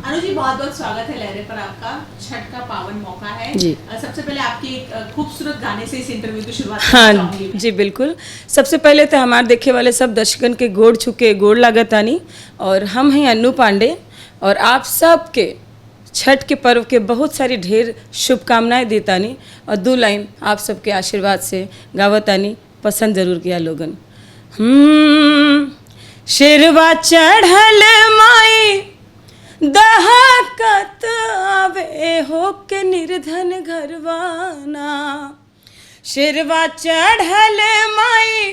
अनु जी, बहुत बहुत स्वागत है लहरे पर आपका। छठ का पावन मौका है जी। सबसे पहले आपके एक खूबसूरत गाने से इस इंटरव्यू की शुरुआत करना हाँ चाहूंगी मैं। जी, बिल्कुल। सबसे पहले तो हमारे देखे वाले सब दर्शकन के गोड़ छुके गोड़ लागतानी, और हम हैं अन्नू पांडे, और आप सब के छठ के पर्व के बहुत सारी ढेर शुभकामनाएं देतानी, और दो लाइन आप सबके आशीर्वाद से गावतानी, पसंद जरूर किया लोगन। शेरवा चढ़ल माई दहाकत आवे हो के निर्धन घरवाना, शेरवा चढ़ल माई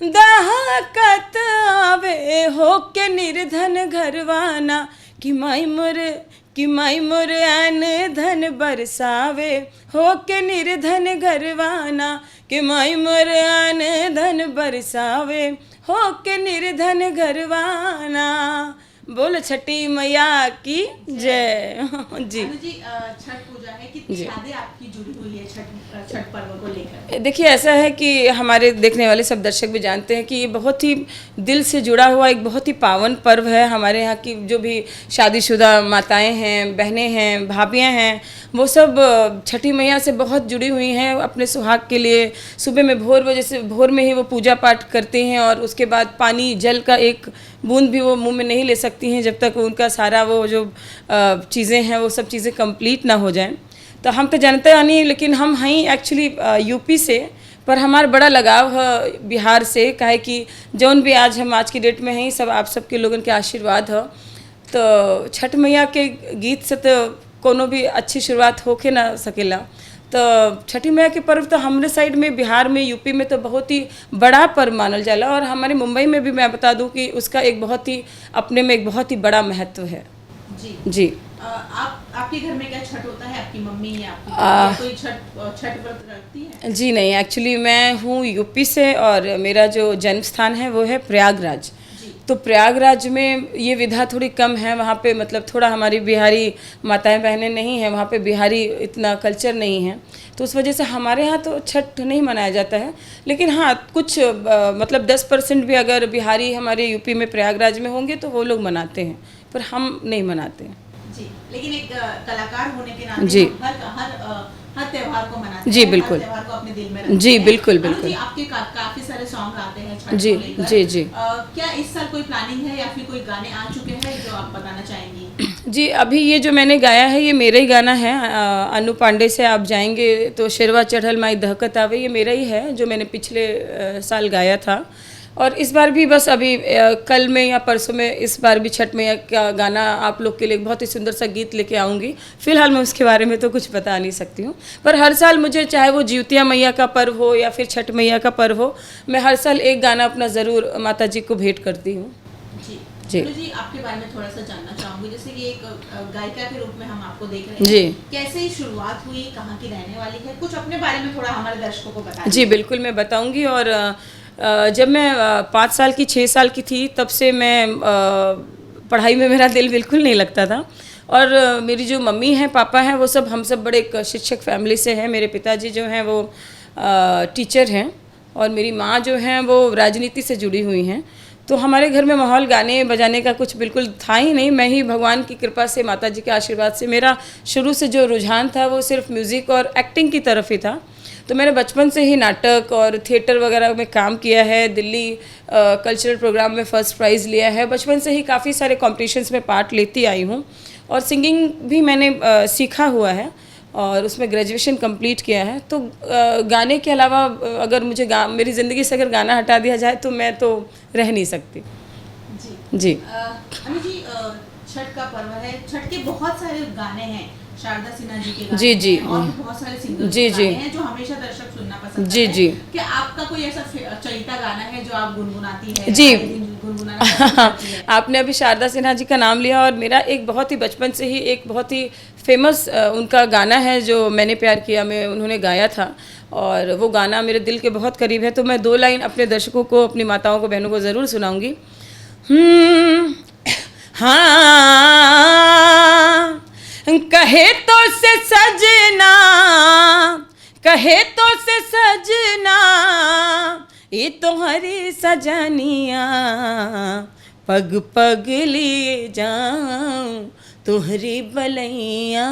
दहाकत आवे हो के निर्धन घरवाना, कि माई मोर अन धन बरसावे हो के निर्धन घरवाना, कि माई मोर अन धन बरसावे हो के निर्धन घरवाना। बोल छठी मैया की जय। जी। अनु जी, छठ पूजा है, कितनी यादें आपकी जुड़ी हुई है छठ पर्व को लेकर? देखिए, ऐसा है कि हमारे देखने वाले सब दर्शक भी जानते हैं कि ये बहुत ही दिल से जुड़ा हुआ एक बहुत ही पावन पर्व है। हमारे यहाँ की जो भी शादीशुदा माताएं हैं, बहनें हैं, भाभियाँ हैं, वो सब छठी मैया से बहुत जुड़ी हुई हैं। अपने सुहाग के लिए सुबह में भोर में ही वो पूजा पाठ करती हैं, और उसके बाद पानी जल का एक बूंद भी वो मुंह में नहीं ले सकती हैं जब तक उनका सारा वो जो चीज़ें हैं वो सब चीज़ें कंप्लीट ना हो जाएं। तो हम तो जानते नहीं, लेकिन हम हैं एक्चुअली यूपी से, पर हमारा बड़ा लगाव है बिहार से। काहे कि जौन भी हम आज की डेट में हैं, सब आप सबके लोगन के आशीर्वाद है। तो छठ मैया के गीत से तो कोनो भी अच्छी शुरुआत होके ना सकेला। तो छठी मैया के पर्व तो हमारे साइड में, बिहार में, यूपी में तो बहुत ही बड़ा पर्व मानल जाला, और हमारे मुंबई में भी मैं बता दूं कि उसका एक बहुत ही अपने में एक बहुत ही बड़ा महत्व है। जी। आपके घर में क्या छठ होता है? आपकी मम्मी या आपकी कोई छठ व्रत रखती है? जी नहीं, एक्चुअली मैं हूँ यूपी से, और मेरा जो जन्म स्थान है वो है प्रयागराज। तो प्रयागराज में ये विधा थोड़ी कम है, वहाँ पे मतलब थोड़ा हमारी बिहारी माताएं बहनें नहीं हैं, वहाँ पे बिहारी इतना कल्चर नहीं है, तो उस वजह से हमारे यहाँ तो छठ नहीं मनाया जाता है। लेकिन हाँ, कुछ मतलब 10% भी अगर बिहारी हमारे यूपी में प्रयागराज में होंगे तो वो लोग मनाते हैं, पर हम नहीं मनाते हैं। जी, लेकिन एक कलाकार होने के नाते जी, हर त्योहार को मनाते जी हैं, बिल्कुल, हर त्योहार को अपने दिल में रखते जी हैं। बिल्कुल अनु बिल्कुल। जी, आपके काफी सारे सॉन्ग आते हैं छठ जी को लेकर। जी जी। क्या इस साल कोई प्लानिंग है या फिर कोई गाने आ चुके हैं जो आप बताना चाहेंगी? जी, अभी ये जो मैंने गाया है ये मेरा ही गाना है। अनु पांडे से आप जाएंगे तो शेरवा चढ़ल माई दहकत आवे, ये मेरा ही है जो मैंने पिछले साल गाया था। और इस बार भी बस अभी कल में या परसों में इस बार भी छठ मैया का गाना आप लोग के लिए बहुत ही सुंदर सा गीत लेके आऊँगी। फ़िलहाल मैं उसके बारे में तो कुछ बता नहीं सकती हूँ, पर हर साल मुझे, चाहे वो जिउतिया मैया का पर्व हो या फिर छठ मैया का पर्व हो, मैं हर साल एक गाना अपना ज़रूर माता जी को भेंट करती हूँ। जी, जी, आपके बारे में थोड़ा सा जानना चाहूँगी। जैसे कि एक गायिका के रूप में हम आपको देख रहे हैं, जी, कैसे शुरुआत हुई, कहाँ की रहने वाली है, कुछ अपने बारे में थोड़ा हमारे दर्शकों को बताइए। जी बिल्कुल, मैं बताऊँगी। और जब मैं 5 साल की 6 साल की थी तब से मैं पढ़ाई में मेरा दिल बिल्कुल नहीं लगता था, और मेरी जो मम्मी हैं, पापा हैं, वो सब, हम सब बड़े एक शिक्षक फैमिली से हैं। मेरे पिताजी जो हैं वो टीचर हैं, और मेरी माँ जो हैं वो राजनीति से जुड़ी हुई हैं। तो हमारे घर में माहौल गाने बजाने का कुछ बिल्कुल था ही नहीं। मैं ही भगवान की कृपा से, माता जी के आशीर्वाद से, मेरा शुरू से जो रुझान था वो सिर्फ म्यूज़िक और एक्टिंग की तरफ ही था। तो मैंने बचपन से ही नाटक और थिएटर वगैरह में काम किया है। दिल्ली कल्चरल प्रोग्राम में फ़र्स्ट प्राइज़ लिया है। बचपन से ही काफ़ी सारे कॉम्पिटिशन्स में पार्ट लेती आई हूँ, और सिंगिंग भी मैंने सीखा हुआ है, और उसमें ग्रेजुएशन कंप्लीट किया है। तो गाने के अलावा अगर मुझे मेरी ज़िंदगी से अगर गाना हटा दिया जाए तो मैं तो रह नहीं सकती। जी। अनु जी, छठ का पर्व है, छठ के बहुत सारे गाने हैं, शारदा सिन्हा जी के गाने जी जी। हैं, और भी बहुत सारे सिंगर्स जी के जी। गाने हैं जो हमेशा दर्शक सुनना पसंद जी करते जी। हैं। क्या आपका कोई ऐसा चलिता गाना है जो आप गुनगुनाती है? जी। गुनगुनाना पसंद करती है? आपने अभी शारदा सिन्हा जी का नाम लिया, और मेरा एक बहुत ही बचपन से ही एक बहुत ही फेमस उनका गाना है जो मैंने प्यार किया में उन्होंने गाया था, और वो गाना मेरे दिल के बहुत करीब है। तो मैं 2 लाइन अपने दर्शकों को, अपनी माताओं को, बहनों को ज़रूर सुनाऊंगी। हाँ, कहे तो से सजना, कहे तो से सजना, ये तुम्हारी सजनिया, पग पग लिए जाऊं तोहरी बलैया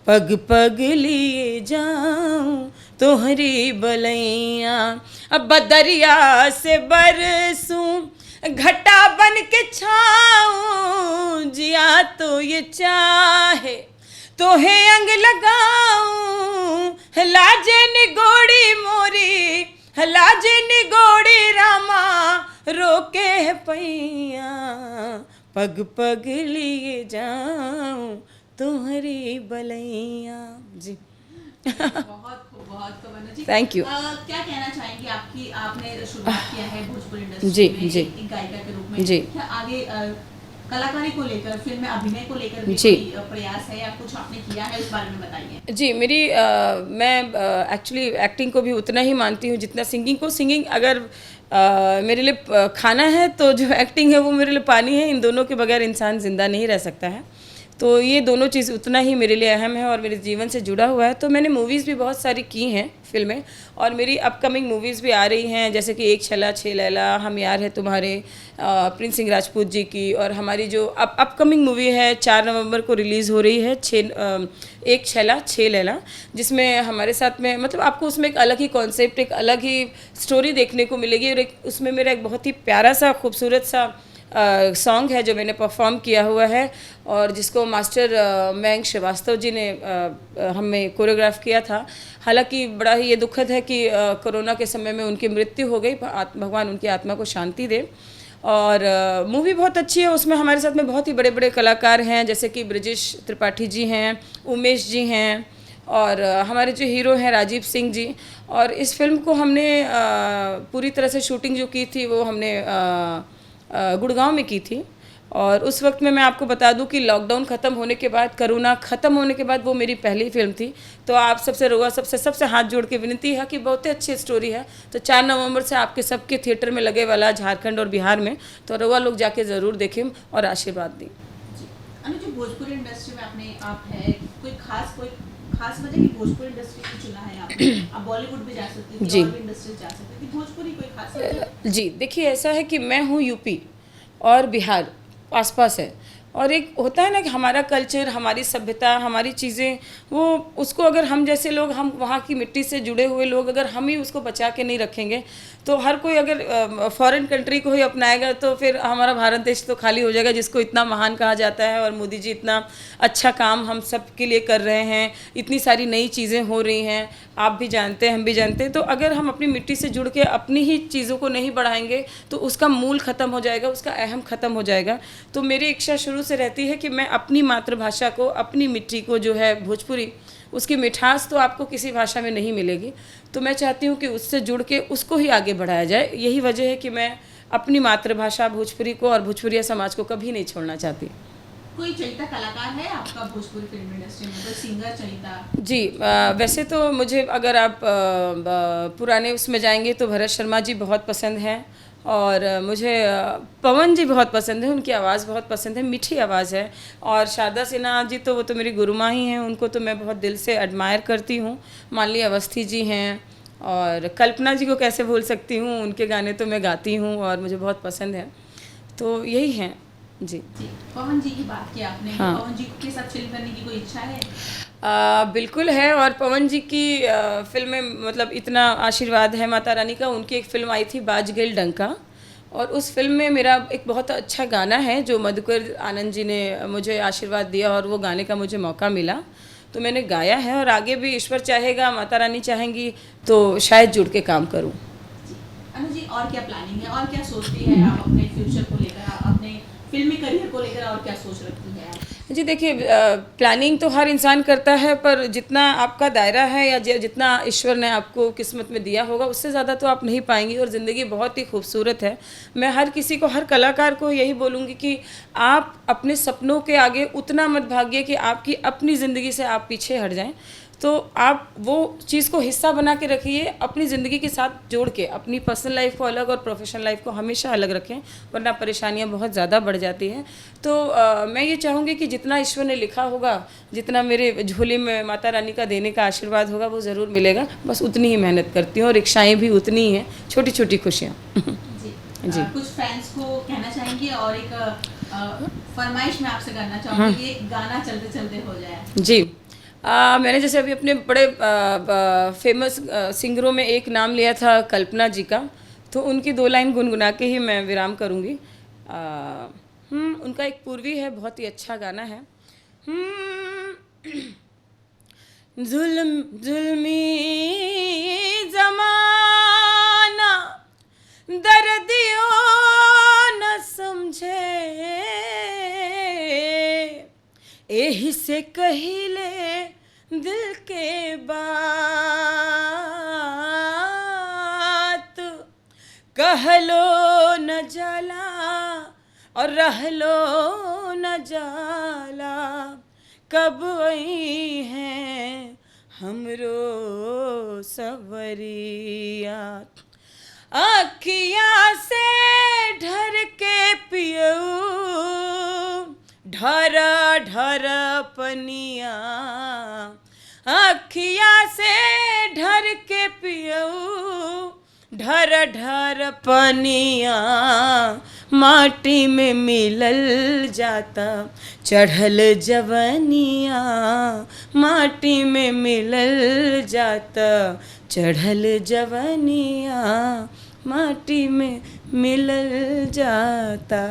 पग पग लिए जाऊं तोहरी बलैया। अब बदरिया से बरसूं घटा बन के छाऊं जिया तो ये चाहे तोहे अंग लगाऊं लाजे निगोड़ी मोरी लाजे निगोड़ी रामा रोके है पैया पग पग लिए जाऊं तुम्हारी बलैया। जी बहुत खूब अनु जी। Thank you. क्या कहना चाहेंगे आपकी आपने शुरुआत किया है भोजपुरी इंडस्ट्री जी, में जी। एक गायिका के रूप में, जी। क्या आगे कलाकारी को लेकर फिल्म में अभिनय को लेकर भी जी। कोई प्रयास है या कुछ आपने किया है, उस बारे में बताइए। जी मेरी मैं एक्चुअली एक्टिंग को भी उतना ही मानती हूँ जितना सिंगिंग को। सिंगिंग अगर मेरे लिए खाना है तो जो एक्टिंग है वो मेरे लिए पानी है। इन दोनों के बगैर इंसान ज़िंदा नहीं रह सकता है। तो ये दोनों चीज़ उतना ही मेरे लिए अहम है और मेरे जीवन से जुड़ा हुआ है। तो मैंने मूवीज़ भी बहुत सारी की हैं, फिल्में, और मेरी अपकमिंग मूवीज़ भी आ रही हैं, जैसे कि एक छला छः लैला, हम यार है तुम्हारे, प्रिंस सिंह राजपूत जी की, और हमारी जो अपकमिंग मूवी है 4 नवंबर को रिलीज़ हो रही है एक छला छः लैला, जिसमें हमारे साथ में मतलब आपको उसमें एक अलग ही कॉन्सेप्ट, एक अलग ही स्टोरी देखने को मिलेगी। और एक उसमें मेरा एक बहुत ही प्यारा सा खूबसूरत सा सॉन्ग है जो मैंने परफॉर्म किया हुआ है और जिसको मास्टर मयंक श्रीवास्तव जी ने हमें कोरियोग्राफ किया था। हालांकि बड़ा ही ये दुखद है कि कोरोना के समय में उनकी मृत्यु हो गई, भगवान उनकी आत्मा को शांति दे। और मूवी बहुत अच्छी है। उसमें हमारे साथ में बहुत ही बड़े बड़े कलाकार हैं, जैसे कि ब्रजेश त्रिपाठी जी हैं, उमेश जी हैं, और हमारे जो हीरो हैं राजीव सिंह जी। और इस फिल्म को हमने पूरी तरह से शूटिंग जो की थी वो हमने गुड़गांव में की थी। और उस वक्त में मैं आपको बता दूं कि लॉकडाउन ख़त्म होने के बाद, कोरोना ख़त्म होने के बाद वो मेरी पहली फिल्म थी। तो आप सबसे हाथ जोड़ के विनती है कि बहुत ही अच्छी स्टोरी है। तो 4 नवंबर से आपके सबके थिएटर में लगे वाला झारखंड और बिहार में, तो रुआ लोग जाके ज़रूर देखें और आशीर्वाद दें। अनु जी, भोजपुरी इंडस्ट्री में अपने आप है कोई खास वजह कि भोजपुरी इंडस्ट्री को चुना है आपने? आप बॉलीवुड भी जा सकती थी, जी। और भी इंडस्ट्री जा सकती थी, भोजपुरी कोई खास वजह? जी देखिए, ऐसा है कि मैं हूँ यूपी और बिहार आसपास है, और एक होता है ना कि हमारा कल्चर, हमारी सभ्यता, हमारी चीज़ें, वो उसको अगर हम जैसे लोग, हम वहाँ की मिट्टी से जुड़े हुए लोग, अगर हम ही उसको बचा के नहीं रखेंगे तो हर कोई अगर फॉरेन कंट्री को ही अपनाएगा तो फिर हमारा भारत देश तो खाली हो जाएगा, जिसको इतना महान कहा जाता है। और मोदी जी इतना अच्छा काम हम सब के लिए कर रहे हैं, इतनी सारी नई चीज़ें हो रही हैं, आप भी जानते हैं, हम भी जानते हैं। तो अगर हम अपनी मिट्टी से जुड़ के अपनी ही चीज़ों को नहीं बढ़ाएंगे तो उसका मूल ख़त्म हो जाएगा, उसका अहम ख़त्म हो जाएगा। तो मेरी इच्छा शुरू से रहती है कि मैं अपनी मातृभाषा को, अपनी मिट्टी को जो है भोजपुरी, उसकी मिठास तो आपको किसी भाषा में नहीं मिलेगी। तो मैं चाहती हूँ कि उससे जुड़ के उसको ही आगे बढ़ाया जाए। यही वजह है कि मैं अपनी मातृभाषा भोजपुरी को और भोजपुरिया समाज को कभी नहीं छोड़ना चाहती। कोई चहिता कलाकार है आपका भोजपुरी फिल्म इंडस्ट्री में, कोई सिंगर चहिता? जी वैसे तो मुझे, अगर आप पुराने उसमें जाएंगे तो भरत शर्मा जी बहुत पसंद हैं, और मुझे पवन जी बहुत पसंद है, उनकी आवाज़ बहुत पसंद है, मीठी आवाज़ है। और शारदा सिन्हा जी तो वो तो मेरी गुरु माँ ही हैं, उनको तो मैं बहुत दिल से एडमायर करती हूँ। मानली अवस्थी जी हैं, और कल्पना जी को कैसे भूल सकती हूँ, उनके गाने तो मैं गाती हूँ और मुझे बहुत पसंद है। तो यही हैं जी। पवन जी की बात की आपने, हाँ। पवन जी के साथ फिल्म करने की कोई इच्छा है? बिल्कुल है। और पवन जी की फिल्म में मतलब इतना आशीर्वाद है माता रानी का। उनकी एक फ़िल्म आई थी बाज गईल डंका, और उस फिल्म में मेरा एक बहुत अच्छा गाना है जो मधुकर आनंद जी ने मुझे आशीर्वाद दिया, और वो गाने का मुझे मौका मिला तो मैंने गाया है। और आगे भी ईश्वर चाहेगा, माता रानी चाहेंगी तो शायद जुड़ के काम करूं। अनु जी, और क्या प्लानिंग है, और क्या सोचती है आप अपने फ्यूचर को लेकर, अपने फिल्मी करियर को लेकर, और क्या सोच रखती है आप? जी देखिए, प्लानिंग तो हर इंसान करता है, पर जितना आपका दायरा है या जितना ईश्वर ने आपको किस्मत में दिया होगा उससे ज़्यादा तो आप नहीं पाएंगी। और ज़िंदगी बहुत ही खूबसूरत है। मैं हर किसी को, हर कलाकार को यही बोलूँगी कि आप अपने सपनों के आगे उतना मत भागिए कि आपकी अपनी ज़िंदगी से आप पीछे हट जाएं। तो आप वो चीज़ को हिस्सा बना के रखिए, अपनी ज़िंदगी के साथ जोड़ के। अपनी पर्सनल लाइफ को अलग और प्रोफेशनल लाइफ को हमेशा अलग रखें, वरना परेशानियां बहुत ज़्यादा बढ़ जाती हैं। तो मैं ये चाहूँगी कि जितना ईश्वर ने लिखा होगा, जितना मेरे झोली में माता रानी का देने का आशीर्वाद होगा वो ज़रूर मिलेगा। बस उतनी ही मेहनत करती हूँ, और इच्छाएँ भी उतनी ही हैं, छोटी छोटी खुशियाँ। जी। कुछ फैंस को कहना चाहेंगे, और एक फरमाइश मैं आपसे करना चाहूंगी, एक गाना चलते चलते हो जाए। जी। मैंने जैसे अभी अपने बड़े फेमस सिंगरों में एक नाम लिया था कल्पना जी का, तो उनकी 2 लाइन गुनगुना के ही मैं विराम करूँगी। उनका एक पूर्वी है, बहुत ही अच्छा गाना है। जुल्मी जमाना दर्दियों न समझे, एही से कहिले दिल के बात, कहलो न जाला और रहलो न जाला, कब आई हैं हमरो सवरिया। अखिया से ढर के पियऊ ढर ढर पनिया, अखिया से ढर के पियऊ ढर ढर पनिया, माटी में मिलल जाता चढ़ल जवनिया, माटी में मिलल जाता चढ़ल जवनिया, माटी में मिलल जाता।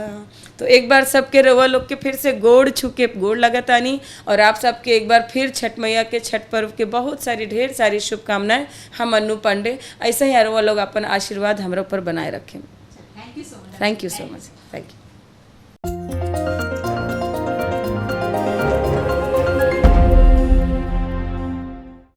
तो एक बार सबके रउआ लोग के फिर से गोड़ छू के गोड़ लगातानी, और आप सबके एक बार फिर छठ मैया के छठ पर्व के बहुत सारी ढेर सारी शुभकामनाएं। हम अन्नू पांडे ऐसे ही रउआ लोग अपन आशीर्वाद हमरा ऊपर बनाए रखें। Thank you so much. Thank you so much. Thank you.